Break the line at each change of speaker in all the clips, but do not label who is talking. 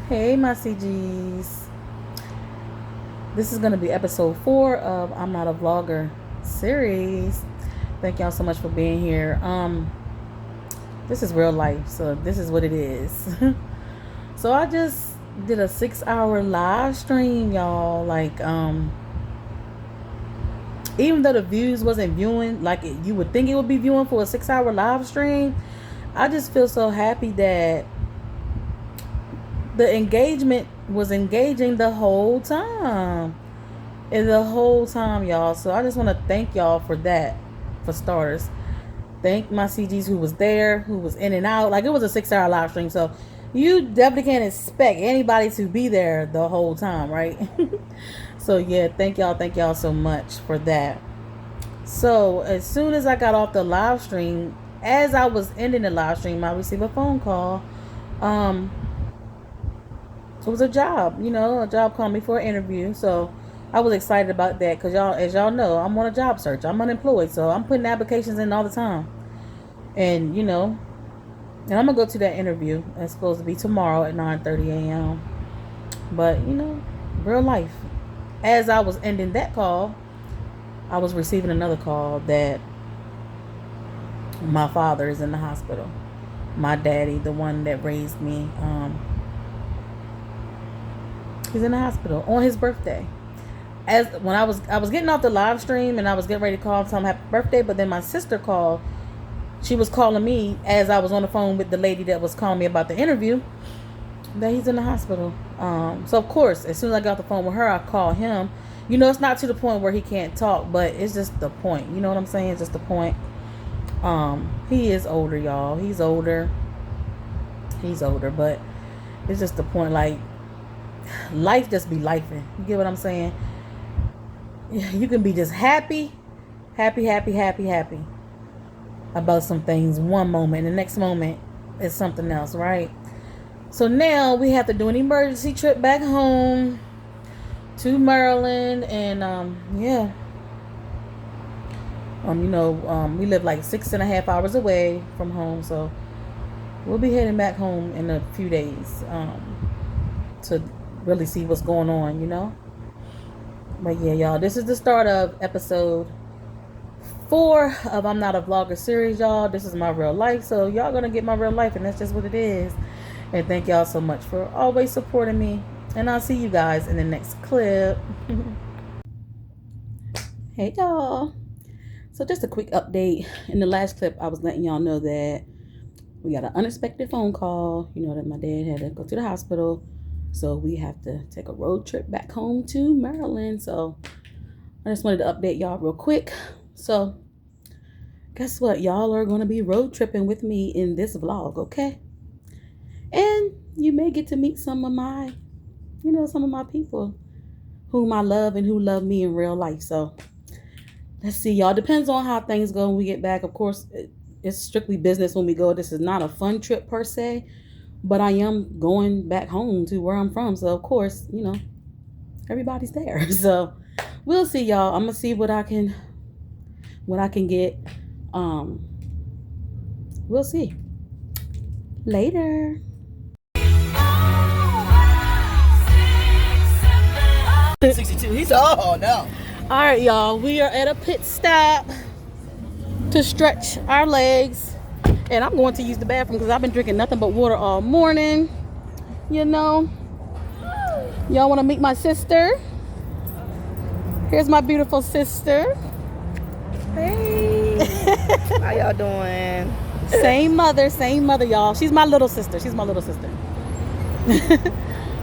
Hey, my CGs. This is going to be episode 4 of I'm Not a Vlogger series. Thank y'all so much for being here. This is real life, so this is what it is. So I just did a 6-hour live stream, y'all. Like, even though the views wasn't viewing like you would think it would be viewing for a 6-hour live stream, I just feel so happy that the engagement was engaging the whole time. And the whole time, y'all. So I just want to thank y'all for that, for starters. Thank my CGs who was there, who was in and out. Like, it was a 6-hour live stream, so you definitely can't expect anybody to be there the whole time, right? So yeah, thank y'all so much for that. So as soon as I got off the live stream, as I was ending the live stream, I received a phone call. It was a job, a job called me for an interview. So I was excited about that because y'all, as y'all know, I'm on a job search. I'm unemployed, so I'm putting applications in all the time. And and I'm gonna go to that interview. It's supposed to be tomorrow at 9:30 a.m. But real life. As I was ending that call, I was receiving another call that my father is in the hospital. My daddy, the one that raised me, he's in the hospital on his birthday. As when I was getting off the live stream and I was getting ready to call him happy birthday, but then my sister called. She was calling me as I was on the phone with the lady that was calling me about the interview, that he's in the hospital. So of course, as soon as I got off the phone with her, I called him. It's not to the point where he can't talk, but it's just the point. You know what I'm saying? It's just the point. He is older, y'all. He's older, but it's just the point. Like, life just be lifing. You get what I'm saying? You can be just happy about some things one moment, and the next moment is something else, right? So now we have to do an emergency trip back home to Maryland, and we live like 6.5 hours away from home, so we'll be heading back home in a few days to really see what's going on. But yeah, y'all, this is the start of episode 4 of I'm Not a Vlogger series, y'all. This is my real life, so y'all gonna get my real life, and that's just what it is. And thank y'all so much for always supporting me, and I'll see you guys in the next clip. Hey y'all, so just a quick update. In the last clip, I was letting y'all know that we got an unexpected phone call, that my dad had to go to the hospital, so we have to take a road trip back home to Maryland. So I just wanted to update y'all real quick. So guess what? Y'all are going to be road tripping with me in this vlog, okay? And you may get to meet some of my people whom I love and who love me in real life. So let's see, y'all. Depends on how things go when we get back. Of course, it's strictly business when we go. This is not a fun trip per se, but I am going back home to where I'm from. So of course, everybody's there. So we'll see, y'all. I'm gonna see what I can get. We'll see later.
He's no.
All right, y'all. We are at a pit stop to stretch our legs, and I'm going to use the bathroom because I've been drinking nothing but water all morning. Y'all want to meet my sister? Here's my beautiful sister.
Hey. How y'all doing?
Same mother, y'all. She's my little sister.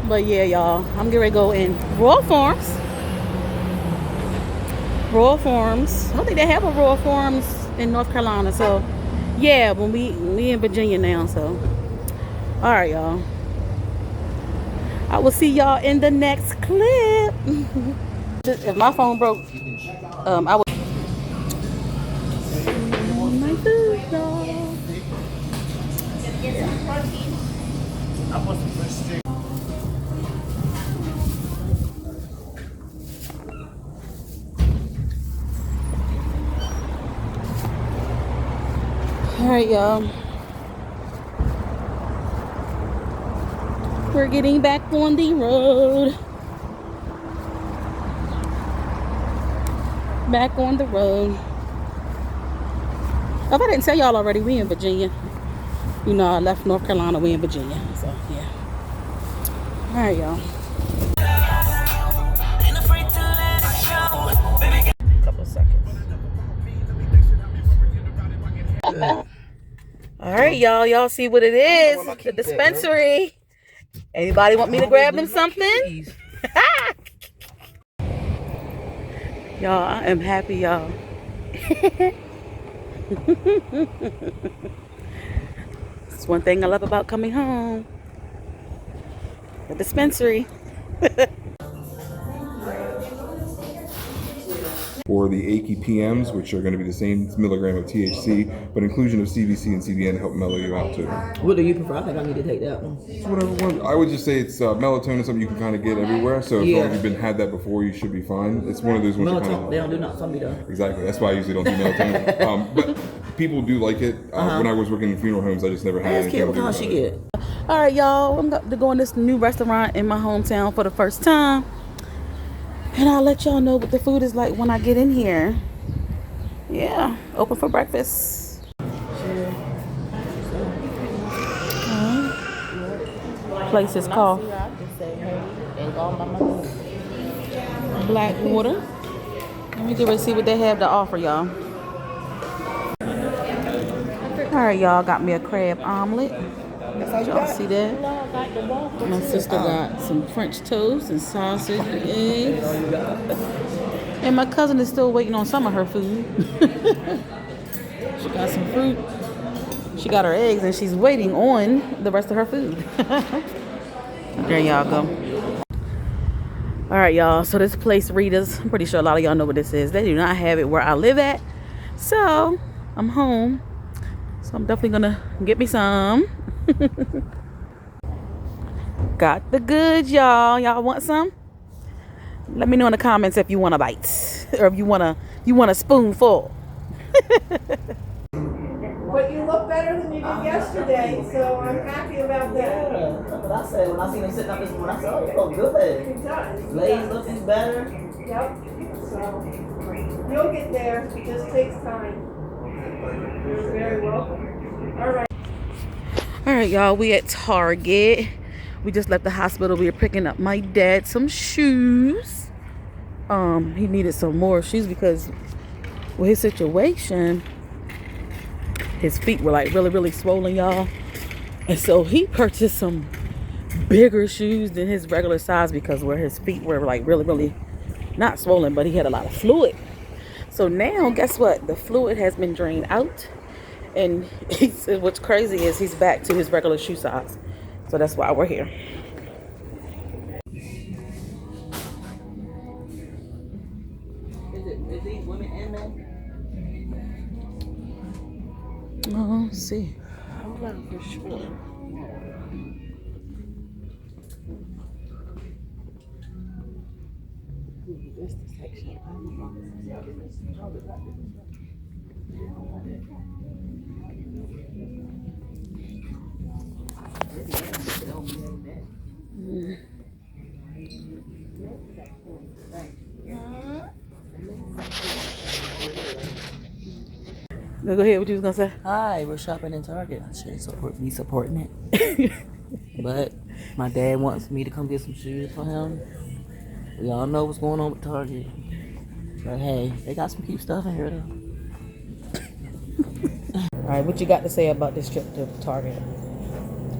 But yeah, y'all, I'm getting ready to go in Royal Farms. I don't think they have a Royal Farms in North Carolina. So yeah, when we in Virginia now. So all right, y'all. I will see y'all in the next clip. If my phone broke, I would. My food, y'all. All right, y'all. We're getting back on the road. Back on the road. If I didn't tell y'all already, we in Virginia. You know, I left North Carolina, we in Virginia. So, yeah. All right, y'all. Couple of seconds. All right, y'all. Y'all see what it is? The dispensary. Anybody want me to grab them something? Y'all, I am happy, y'all. That's one thing I love about coming home. The dispensary.
Or the achy PMs, which are going to be the same milligram of THC, but inclusion of CBC and CBN to help mellow you out too.
What do you prefer? I think I need to take that one.
So whatever one. I would just say it's melatonin is something you can kind of get everywhere. So as long as you've had that before, you should be fine. It's one of those ones.
Melatonin, they don't do nothing for me though.
Exactly. That's why I usually don't do melatonin. But people do like it. When I was working in funeral homes, I just never had anything.
What kind she get?
All right, y'all. I'm going to go in this new restaurant in my hometown for the first time. And I'll let y'all know what the food is like when I get in here. Yeah, open for breakfast. Place is called Blackwater. Let me get ready to see what they have to offer, y'all. All right, y'all, got me a crab omelet. Y'all see that? My sister got some French toast and sausage and eggs. And my cousin is still waiting on some of her food. She got some fruit. She got her eggs and she's waiting on the rest of her food. There y'all go. All right, y'all. So this place, Rita's, I'm pretty sure a lot of y'all know what this is. They do not have it where I live at. So I'm home. So I'm definitely gonna get me some. Got the goods, y'all. Y'all want some? Let me know in the comments if you want a bite or if you want a spoonful.
But you look better than you did yesterday, so I'm happy about that.
Yeah, that's what I said when I seen him sitting up this morning. I said, oh, you look good.
It does.
Blaze looking better.
Yep. So you'll get there. It just takes time. You're very welcome. All right.
All right, y'all. We at Target. We just left the hospital. We were picking up my dad some shoes. He needed some more shoes because with his situation, his feet were like really, really swollen, y'all. And so he purchased some bigger shoes than his regular size because where his feet were like really, really not swollen, but he had a lot of fluid. So now, guess what? The fluid has been drained out. And what's crazy is he's back to his regular shoe size. So that's why we're here.
Is these women and men?
Oh, let's see.
I'm looking for sure. This is the section.
Go ahead, what you was gonna say?
Hi, we're shopping in Target. I should be supporting it. But my dad wants me to come get some shoes for him. We all know what's going on with Target. But hey, they got some cute stuff in here though.
All right, what you got to say about this trip to Target?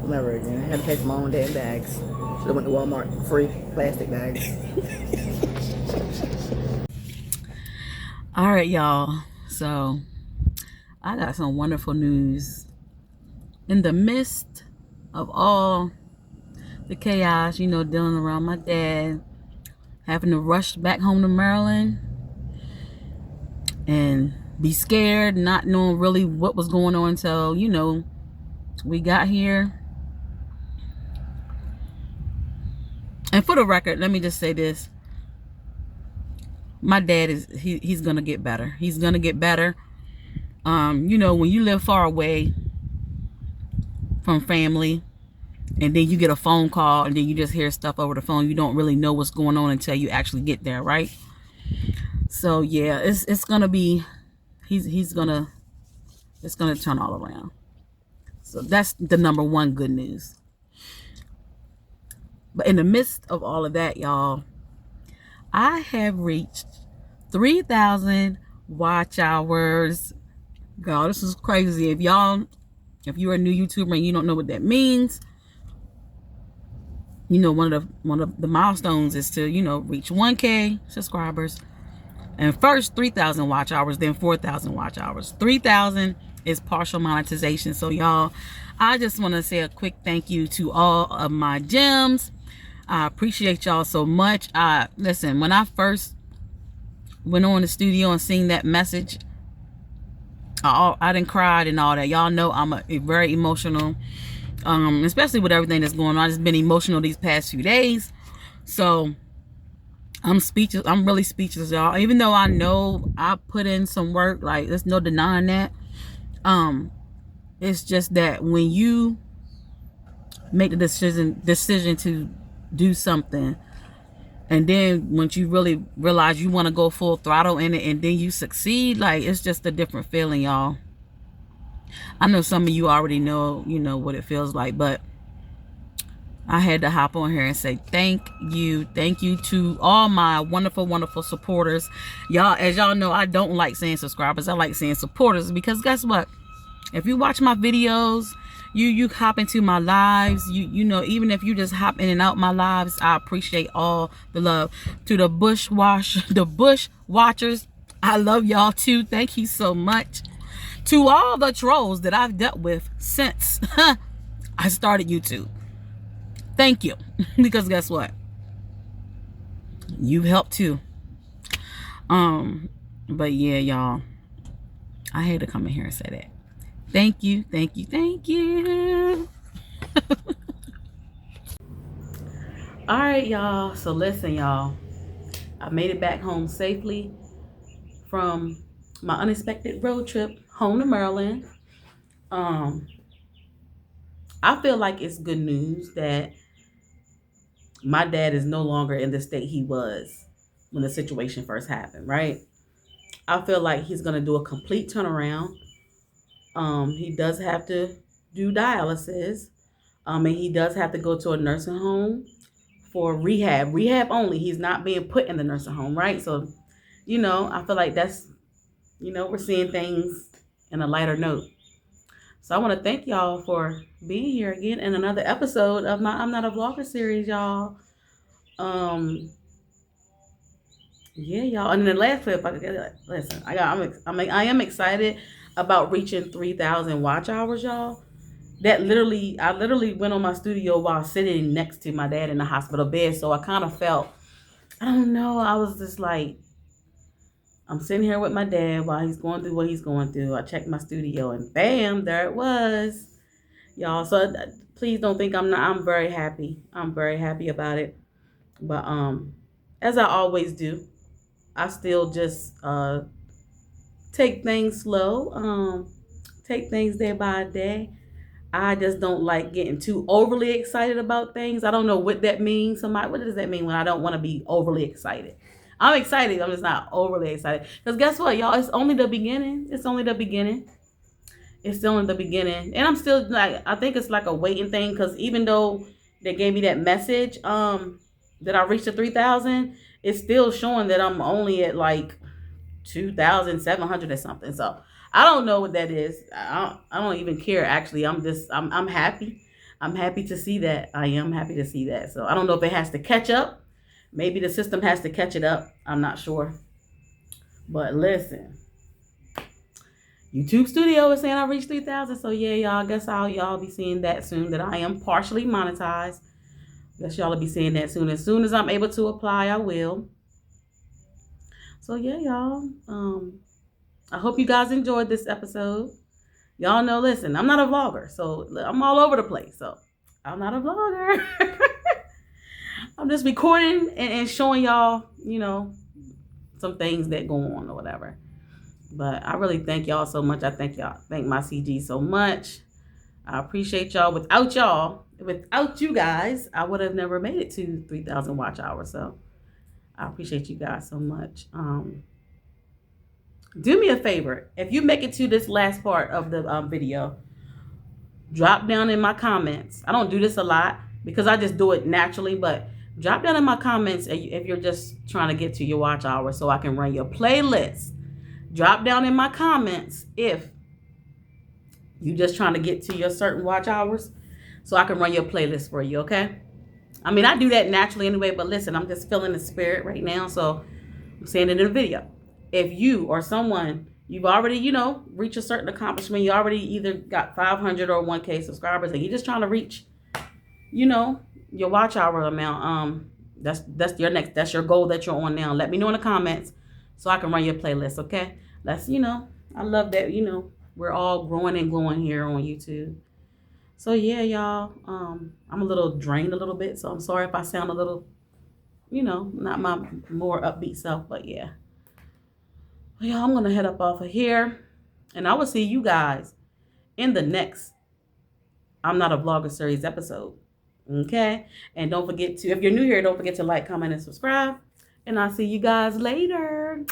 Never again. I had to pay for my own damn bags. Should have went to Walmart. Free plastic bags.
All right, y'all. So I got some wonderful news. In the midst of all the chaos, you know, dealing around my dad, having to rush back home to Maryland and be scared, not knowing really what was going on until, you know, we got here. And for the record, let me just say this. My dad he's gonna get better. He's gonna get better. You know, when you live far away from family, and then you get a phone call, and then you just hear stuff over the phone. You don't really know what's going on until you actually get there, right? So yeah, it's gonna be, it's gonna turn all around. So that's the number one good news. But in the midst of all of that, y'all, I have reached 3,000 watch hours. God, this is crazy. If you're a new YouTuber and you don't know what that means, one of the milestones is to, reach 1K subscribers. And first 3,000 watch hours, then 4,000 watch hours. 3,000 is partial monetization. So y'all, I just want to say a quick thank you to all of my gems. I appreciate y'all so much. Listen, when I first went on the studio and seen that message, I done cried and all that. Y'all know I'm a very emotional, especially with everything that's going on. I've just been emotional these past few days. So I'm speechless. I'm really speechless, y'all. Even though I know I put in some work, like there's no denying that. It's just that when you make the decision to do something, and then once you really realize you want to go full throttle in it, and then you succeed, like it's just a different feeling, y'all. I know some of you already know, what it feels like, but I had to hop on here and say thank you to all my wonderful, wonderful supporters. Y'all, as y'all know, I don't like saying subscribers. I like saying supporters, because guess what? If you watch my videos, you hop into my lives, even if you just hop in and out my lives, I appreciate all the love. To the bush watchers, I love y'all too. Thank you so much. To all the trolls that I've dealt with since I started YouTube, thank you. Because guess what? You've helped too. But yeah, y'all, I had to come in here and say that. Thank you. All right, y'all. So listen, y'all. I made it back home safely from my unexpected road trip home to Maryland. I feel like it's good news that my dad is no longer in the state he was when the situation first happened, right? I feel like he's going to do a complete turnaround. He does have to do dialysis. And he does have to go to a nursing home for rehab only. He's not being put in the nursing home, right? So, I feel like that's, we're seeing things in a lighter note. So I want to thank y'all for being here again in another episode of my I'm Not a Vlogger series, y'all. Yeah, y'all. And in the last clip, listen, I am excited about reaching 3,000 watch hours, y'all. I literally went on my studio while sitting next to my dad in the hospital bed. So I kind of felt, I don't know, I was just like, I'm sitting here with my dad while he's going through what he's going through. I checked my studio and bam, there it was, y'all. So please don't think I'm very happy. I'm very happy about it. But as I always do, I still just take things slow, take things day by day. I just don't like getting too overly excited about things. I don't know what that means. What does that mean when I don't want to be overly excited? I'm excited. I'm just not overly excited. Because guess what, y'all? It's only the beginning. It's only the beginning. And I'm still like, I think it's like a waiting thing. Because even though they gave me that message that I reached the 3,000, it's still showing that I'm only at like 2,700 or something. So I don't know what that is. I don't even care, actually. I'm happy. I'm happy to see that. I am happy to see that. So I don't know if it has to catch up. Maybe the system has to catch it up. I'm not sure. But listen, YouTube Studio is saying I reached 3,000. So yeah, y'all, I guess y'all be seeing that soon, that I am partially monetized. Guess y'all will be seeing that soon. As soon as I'm able to apply, I will. So yeah, y'all. I hope you guys enjoyed this episode. Y'all know, listen, I'm not a vlogger, so I'm all over the place. So I'm not a vlogger. I'm just recording and showing y'all, some things that go on or whatever. But I really thank y'all so much. I thank my CG so much. I appreciate y'all. Without you guys, I would have never made it to 3,000 watch hours. So I appreciate you guys so much. Do me a favor. If you make it to this last part of the video, drop down in my comments. I don't do this a lot because I just do it naturally, but drop down in my comments if you're just trying to get to your watch hour so I can run your playlist. Drop down in my comments if you're just trying to get to your certain watch hours so I can run your playlist for you, okay? I mean, I do that naturally anyway, but listen, I'm just feeling the spirit right now, so I'm saying it in the video. If you or someone, you've already, reached a certain accomplishment, you already either got 500 or 1K subscribers, and you're just trying to reach, your watch hour amount, that's your goal that you're on now. Let me know in the comments so I can run your playlist, okay? I love that, we're all growing and glowing here on YouTube. So yeah, y'all, I'm a little drained a little bit, so I'm sorry if I sound a little, not my more upbeat self, but yeah. Well, y'all, I'm gonna head up off of here, and I will see you guys in the next I'm Not a Vlogger series episode. Okay? And don't forget to, if you're new here, don't forget to like, comment, and subscribe. And I'll see you guys later.